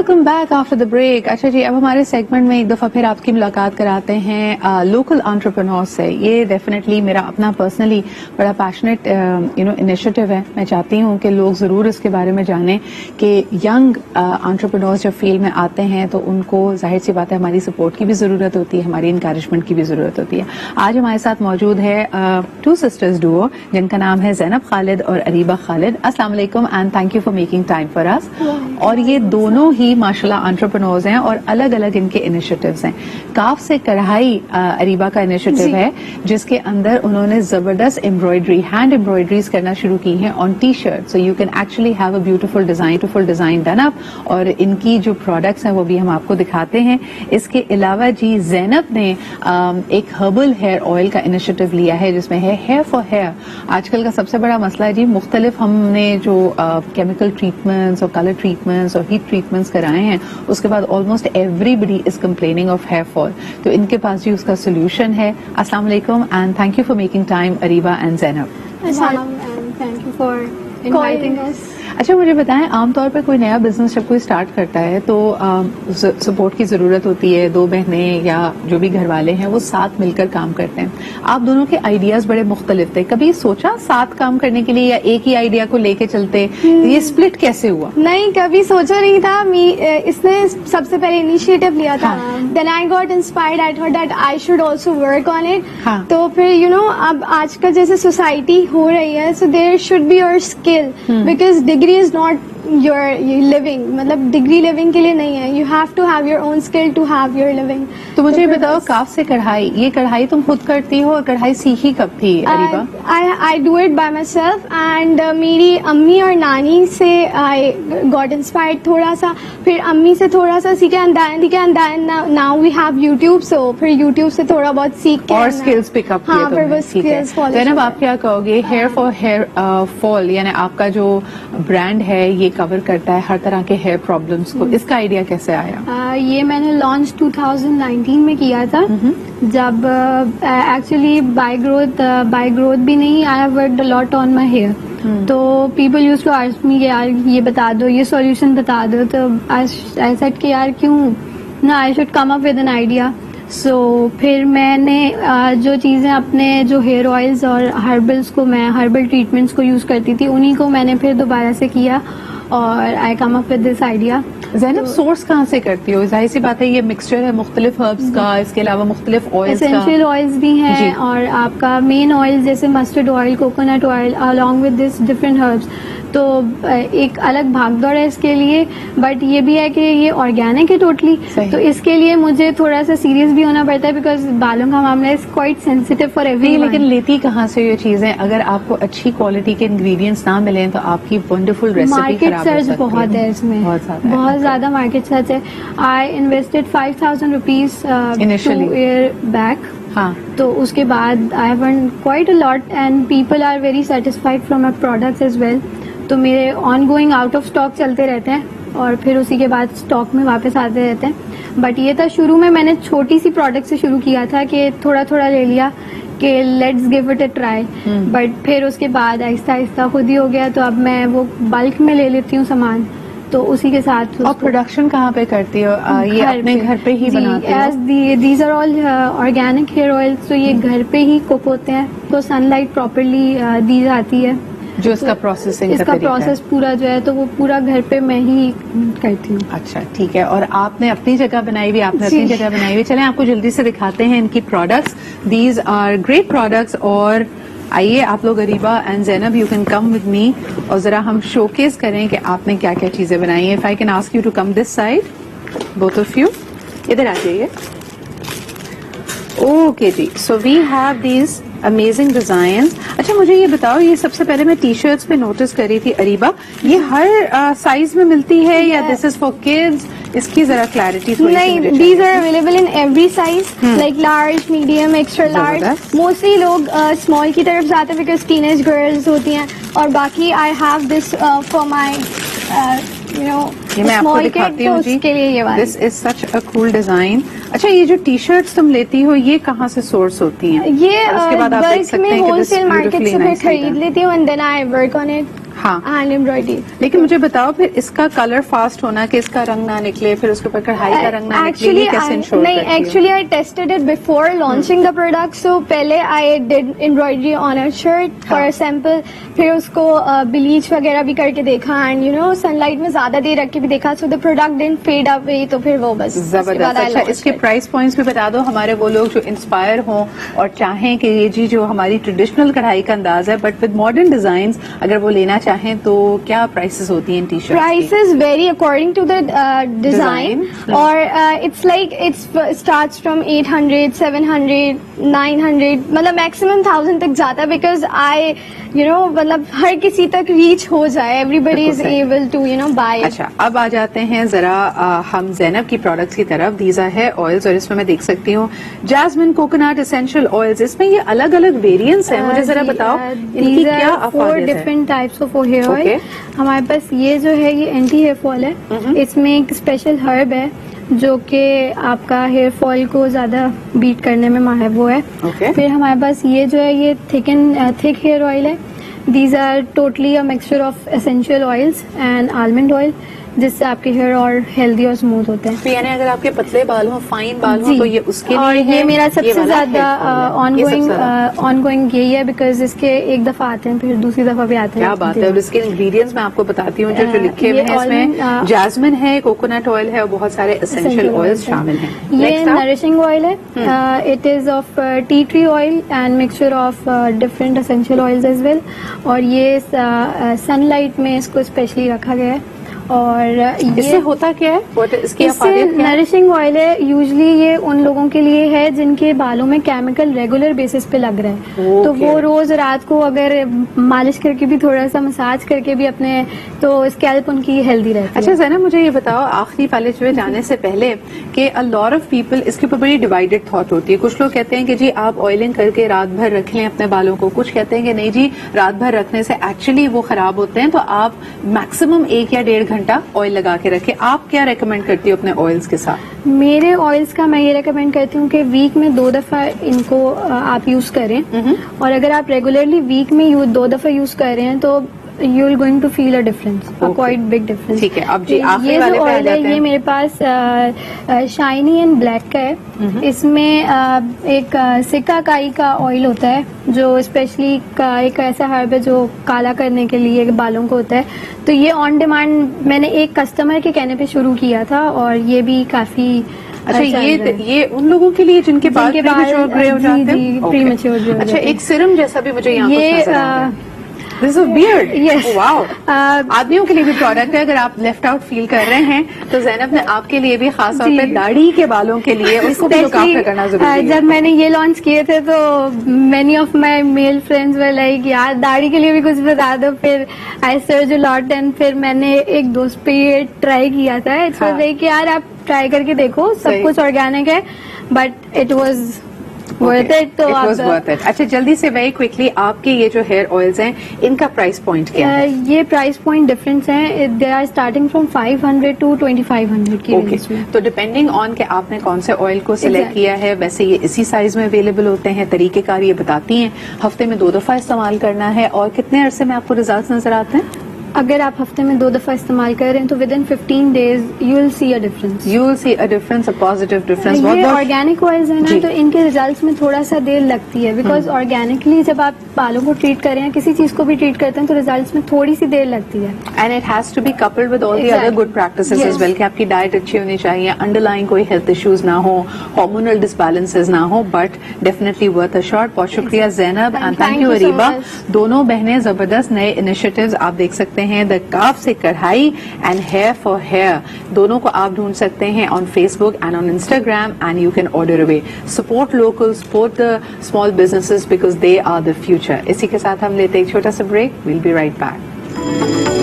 Welcome back after the break. اچھا جی, اب ہمارے سیگمنٹ میں ایک دفعہ پھر آپ کی ملاقات کراتے ہیں لوکل انٹرپرینورز سے. یہ ڈیفینیٹلی میرا اپنا پرسنلی بڑا پیشنیٹ انیشیٹو ہے. میں چاہتی ہوں کہ لوگ ضرور اس کے بارے میں جانیں کہ ینگ انٹرپرینورز جب فیلڈ میں آتے ہیں تو ان کو ظاہر سی بات ہے ہماری سپورٹ کی بھی ضرورت ہوتی ہے, ہماری انکریجمنٹ کی بھی ضرورت ہوتی ہے. آج ہمارے ساتھ موجود ہے ٹو سسٹرز ڈوو جن کا نام ہے زینب خالد اور اریبہ خالد. السلام علیکم and thank you for making time for us. اور یہ دونوں ہی ماشاءاللہ انٹرپرینورز ہیں اور الگ الگ ان کے انیشیٹوز ہیں. کاف سے کڑھائی اریبہ کا انیشیٹو ہے جس کے اندر انہوں نے زبردست امبرائڈری, ہینڈ امبرائڈریز کرنا شروع کی ہیں on T shirt. So you can actually have a beautiful design done up. اور ان کی جو پروڈکٹس ہیں وہ بھی ہم آپ کو دکھاتے ہیں. اس کے علاوہ جی زینب نے ایک ہربل ہیئر آئل کا انیشیٹو لیا ہے جس میں ہے ہیئر فار ہیئر. آج کل کا سب سے بڑا مسئلہ ہے جی, مختلف ہم نے جو کیمیکل ٹریٹمنٹس اور کلر ٹریٹمنٹس اور ہیٹ ٹریٹمنٹس کرائے ہیں اس کے بعد almost everybody is complaining of hair fall. تو ان کے پاس جی اس کا سولوشن ہے. السلام علیکم and thank you for making time Areeba and Zainab. Thank you for inviting us. اچھا مجھے بتائیں, عام طور پہ کوئی نیا بزنس جب کوئی اسٹارٹ کرتا ہے تو سپورٹ کی ضرورت ہوتی ہے. دو بہنیں یا جو بھی گھر والے ہیں وہ ساتھ مل کر کام کرتے ہیں. آپ دونوں کے آئیڈیاز بڑے مختلف تھے. کبھی سوچا ساتھ کام کرنے کے لیے یا ایک ہی آئیڈیا کو لے کے چلتے؟ یہ اسپلٹ کیسے ہوا؟ نہیں, کبھی سوچا نہیں تھا. اس نے سب سے پہلے انیشیٹو لیا تھا. Then I got inspired, I thought that I should also work on it. تو پھر اب آج کل جیسے سوسائٹی ہو رہی ہے, so there should be your skill, because degree is not your living, مطلب ڈگری لیونگ کے لیے نہیں ہے. You have to have your own skill to have your living. تو مجھے بتاؤ, کاف سے کڑھائی, یہ کڑھائی تم خود کرتی ہو اور کڑھائی سیکھی کب تھی Areeba? I do it by myself and میری امی اور نانی سے I got inspired تھوڑا سا, پھر امی سے تھوڑا سا سیکھا and then now we have YouTube, so پھر YouTube سے تھوڑا بہت سیکھ کے اور skills pick up کیے تم نے. ٹھیک ہے زینب, آپ کیا کہو گے ہیئر فار ہیئر فال, یعنی آپ کا جو برانڈ ہے یہ کور کرتا ہے ہر طرح کے ہیئر پرابلمس کو, اس کا آئیڈیا کیسے آیا؟ یہ میں نے لانچ 2019 میں کیا تھا, جب ایکچولی بائی گروتھ بھی نہیں, I have worked a lot on my hair. تو people use to ask me کہ یار یہ بتا دو, یہ سولوشن بتا دو. تو آئی سیڈ کہ یار کیوں نہ, I should come up with an idea. سو پھر میں نے جو چیزیں اپنے جو ہیئر آئلز اور ہربلس کو, میں ہربل ٹریٹمنٹس کو یوز کرتی تھی, انہیں کو میں نے پھر دوبارہ سے کیا اور I come up with this idea. Zainab source کہاں سے کرتی ہو؟ ظاہر سی بات ہے یہ مکسچر ہے مختلف ہربس کا, اس کے علاوہ مختلف آئلز کا. اسینشیل آئلز بھی ہیں اور آپ کا مین آئل جیسے mustard oil, coconut oil, along with this different herbs. تو ایک الگ بھاگ دوڑ ہے اس کے لیے, بٹ یہ بھی ہے کہ یہ آرگینک ہے ٹوٹلی. تو اس کے لیے مجھے تھوڑا سا سیریس بھی ہونا پڑتا ہے بیکاز بالوں کا معاملہ is quite sensitive for every. لیکن لیتی کہاں سے یہ چیزیں؟ اگر آپ کو اچھی کوالٹی کے انگریڈینٹس نہ ملیں تو آپ کی ونڈرفل ریسیپی مارکیٹ سرچ بہت ہے اس میں, بہت زیادہ مارکیٹ سرچ ہے. I invested 5,000 rupees 2 years back. ہاں, تو اس کے بعد I have earned quite a lot and people are very satisfied from my products as well. تو میرے on going out of stock چلتے رہتے ہیں اور پھر اسی کے بعد اسٹاک میں واپس آتے رہتے ہیں. بٹ یہ تھا شروع میں نے چھوٹی سی پروڈکٹ سے شروع کیا تھا کہ تھوڑا تھوڑا لے لیا کہ let's give it a try. But پھر اس کے بعد آہستہ آہستہ خود ہی ہو گیا. تو اب میں وہ بلک میں لے لیتی ہوں سامان, تو اسی کے ساتھ. اور پروڈکشن کہاں پہ کرتی ہو؟ یہ اپنے گھر پہ ہی بناتی ہو؟ These are all organic hair oil, تو یہ گھر پہ ہی کوک ہوتے ہیں. تو سن لائٹ پراپرلی دی جاتی ہے, جو اس کا پروسیسنگ اس کا پروسیس پورا جو ہے تو وہ پورا گھر پہ میں ہی کرتی ہوں. اچھا ٹھیک ہے. اور آپ نے اپنی جگہ بنائی ہوئی, آپ نے اپنی جگہ بنائی ہوئی. چلیں آپ کو جلدی سے دکھاتے ہیں ان کی products. These are great products. اور آئیے آپ لوگ Areeba and Zainab, you can come with me اور ذرا ہم شو کیس کریں کہ آپ نے کیا کیا چیزیں بنائی ہیں. If I can ask you to come this side, both of you ادھر آ جائیے. Okay ji, so we have these amazing designs. اچھا مجھے یہ بتاؤ, یہ سب سے پہلے میں ٹی شرٹس پہ نوٹس کر رہی تھی اریبہ, یہ ہر سائز میں ملتی ہے یا دس از فار کڈز؟ اس کی ذرا کلیئرٹی. نہیں, these are available in every size, like large, medium, extra large. Mostly لوگ اسمال کی طرف جاتے ہیں بیکاز ٹین ایج گرلز ہوتی ہیں. اور باقی I have this for my میں آپ کو دکھاتی ہوں جی. دس از سچ اے کول ڈیزائن. اچھا یہ جو ٹی شرٹس تم لیتی ہو یہ کہاں سے سورس ہوتی ہیں؟ یہ بلک میں ہول سیل مارکیٹ سے میں خرید لیتی ہوں and then I work on it. ہاں ہینڈ ایمبرائڈری. لیکن مجھے بتاؤ پھر اس کا کلر فاسٹ ہونا کہ اس کا رنگ نہ نکلے, پھر اس کے اوپر کڑھائی کا رنگ نہ نکلے, یہ کیسے انشور کرتی نہیں, actually I tested it before launching the product. So پہلے I did embroidery on a shirt for sample, پھر اس کو بلیچ وغیرہ بھی کر کے دیکھا, and you know sunlight میں زیادہ دیر رکھ کے بھی دیکھا. So the product didn't fade away, تو پھر وہ بس زبردست. اچھا اس کے پرائس پوائنٹس بھی بتا دو ہمارے وہ لوگ جو انسپائر ہوں اور چاہیں کہ یہ جی جو ہماری ٹریڈیشنل کڑھائی کا انداز ہے بٹ ود ماڈرن ڈیزائنز اگر وہ لینا چاہیں تو کیا پرائسز ہوتی ہیں T shirt? Prices vary according to the design. Or it's like it starts from 800, 700, 900, مطلب maximum 1000 تک جاتا ہے, because I مطلب ہر کسی تک ریچ ہو جائے, everybody is able to buy it. اچھا اب آ جاتے ہیں ذرا ہم زینب کی پروڈکٹس کی طرف. دیز آر ہیئر آئلز اور اس میں دیکھ سکتی ہوں جاسمین کوکونٹ اسینشیل آئلز. اس میں یہ الگ الگ ویریئنٹس ہیں, مجھے ذرا بتاؤ ان کی کیا افادیت ہے؟ 4 different types of hair oil. ہمارے پاس یہ جو ہے یہ اینٹی ہیئر فال ہے. اس میں ایک اسپیشل ہرب ہے جو کہ آپ کا ہیئر فال کو زیادہ بیٹ کرنے میں ماہر وہ ہے. پھر ہمارے پاس یہ جو ہے یہ تھک ہیئر آئل ہے. These are totally a mixture of essential oils and almond oil, جس سے آپ کے ہیئر اور ہیلدی اور اسموتھ ہوتے ہیں. یعنی اگر آپ کے پتلے بال ہوں, فائن بال ہوں, تو یہ اس کے اور لیے یہ میرا سب سے زیادہ آن گوئنگ یہی ہے, بیکاز اس کے ایک دفعہ آتے ہیں پھر دوسری دفعہ بھی آتے ہیں. کیا بات ہے. اور اس کے انگریڈینٹس میں آپ کو بتاتی ہوں جو لکھے ہوئے ہیں. اس میں جاسمین ہے, کوکونٹ آئل ہے اور بہت سارے اسینشیل آئلس شامل ہیں. یہ نرشنگ آئل ہے. It is of tea tree oil and mixture of different essential oils as well. اور یہ سن لائٹ میں اس کو اسپیشلی رکھا گیا ہے. اور اس سے ہوتا کیا ہے, اس کی نرشنگ آئل ہے یوزلی یہ ان لوگوں کے لیے ہے جن کے بالوں میں کیمیکل ریگولر بیسس پہ لگ رہا ہے. تو وہ روز رات کو اگر مالش کر کے بھی تھوڑا سا مساج کر کے بھی اپنے, تو اسکیلپ ان کی ہیلدی رہتی ہے. اچھا زینب مجھے یہ بتاؤ آخری والے جو جانے سے پہلے کہ a lot of people اس کے اوپر بڑی ڈیوائڈیڈ تھاٹ ہوتی ہے. کچھ لوگ کہتے ہیں کہ جی آپ آئلنگ کر کے رات بھر رکھ لیں اپنے بالوں کو, کچھ کہتے ہیں کہ نہیں جی رات بھر رکھنے سے ایکچولی وہ خراب ہوتے ہیں, تو آپ میکسیمم 1 یا 1.5 گھنٹہ آئل لگا کے رکھے. آپ کیا ریکمینڈ کرتی ہو اپنے آئلس کے ساتھ؟ میرے آئلس کا میں یہ ریکمینڈ کرتی ہوں کہ ویک میں 2 دفعہ ان کو آپ یوز کریں. اور اگر آپ ریگولرلی ویک میں 2 دفعہ یوز کر رہے ہیں تو you are going to feel a difference, a quite big difference. ٹھیک ہے, اب جی آخری والے پہ آ جاتے ہیں. یہ میرے پاس شائنی اینڈ بلیک کا ہے. اس میں ایک سکا کائی کا آئل ہوتا ہے جو اسپیشلی ایک ایسا ہرب ہے جو کالا کرنے کے لیے بالوں کو ہوتا ہے. تو یہ آن ڈیمانڈ میں نے ایک کسٹمر کے کہنے پہ شروع کیا تھا, اور یہ بھی کافی اچھا. یہ ان لوگوں کے لیے جن کے بال پریمیچور گرے ہو جاتے ہیں. پریمیچور گرے. اچھا ایک سیرم جیسا بھی مجھے یہاں پر نظر آ رہا ہے. This is a beard. Yes. Wow. آدمیوں کے لیے بھی پروڈکٹ ہے. اگر آپ لیفٹ آؤٹ فیل کر رہے ہیں تو زینب نے آپ کے لیے بھی خاص طور پہ داڑھی کے بالوں کے لیے اس کو بھی لک آفٹر کرنا ضروری ہے. جب میں نے یہ لانچ کیے تھے تو many of my male friends were like یار داڑھی کے لیے بھی کچھ بتا دو. پھر I search a lot and پھر میں نے ایک دوست پہ یہ ٹرائی کیا تھا. اٹس واز لائک یار آپ ٹرائی کر کے دیکھو, سب کچھ آرگینک ہے, but it was worth it. تو اچھا جلدی سے ویری کوئکلی آپ کے یہ جو ہیئر آئلز ہیں ان کا پرائس پوائنٹ کیا ہے؟ یہ پرائس پوائنٹ ڈفرینس ہیں. They are starting from 500 to 2500 کی رینج میں. تو ڈیپینڈنگ آن کہ آپ نے کون سے آئل کو سلیکٹ کیا ہے, ویسے یہ اسی سائز میں اویلیبل ہوتے ہیں. طریقہ کار یہ بتاتی ہیں. ہفتے میں 2 دفعہ استعمال کرنا ہے, اور کتنے عرصے میں آپ کو ریزلٹس نظر آتے ہیں؟ اگر آپ ہفتے میں 2 دفعہ استعمال کر رہے ہیں تو with in 15 days you will see a difference. You will see a difference, a positive difference. یہ آرگینک آئلز ہیں نا, تو ان کے ریزلٹس میں تھوڑا سا دیر لگتی ہے, بیکاز آرگینکلی جب آپ بالوں کو ٹریٹ کر رہے ہیں, کسی چیز کو بھی ٹریٹ کرتے ہیں, تو ریزلٹس میں تھوڑی سی دیر لگتی ہے. And it has to be coupled with all the other good practices as well, کہ آپ کی ڈائٹ اچھی ہونی چاہیے, انڈر لائن کوئی ہیلتھ ایشوز نہ ہو, ہارمونل ڈسبیلنسز نہ ہو, but definitely worth a shot. بہت شکریہ Zainab and thank you Areeba. دونوں بہنیں زبردست نئے انیشیٹوز آپ دیکھ سکتے ہیں. دا کاف سے کڑھائی اینڈ ہیئر فار ہیئر, دونوں کو آپ ڈھونڈ سکتے ہیں on Facebook and on Instagram, and you can order away. Support local, support the small businesses because they are the future. اسی کے ساتھ ہم لیتے ایک چھوٹا سا break. We'll be right back.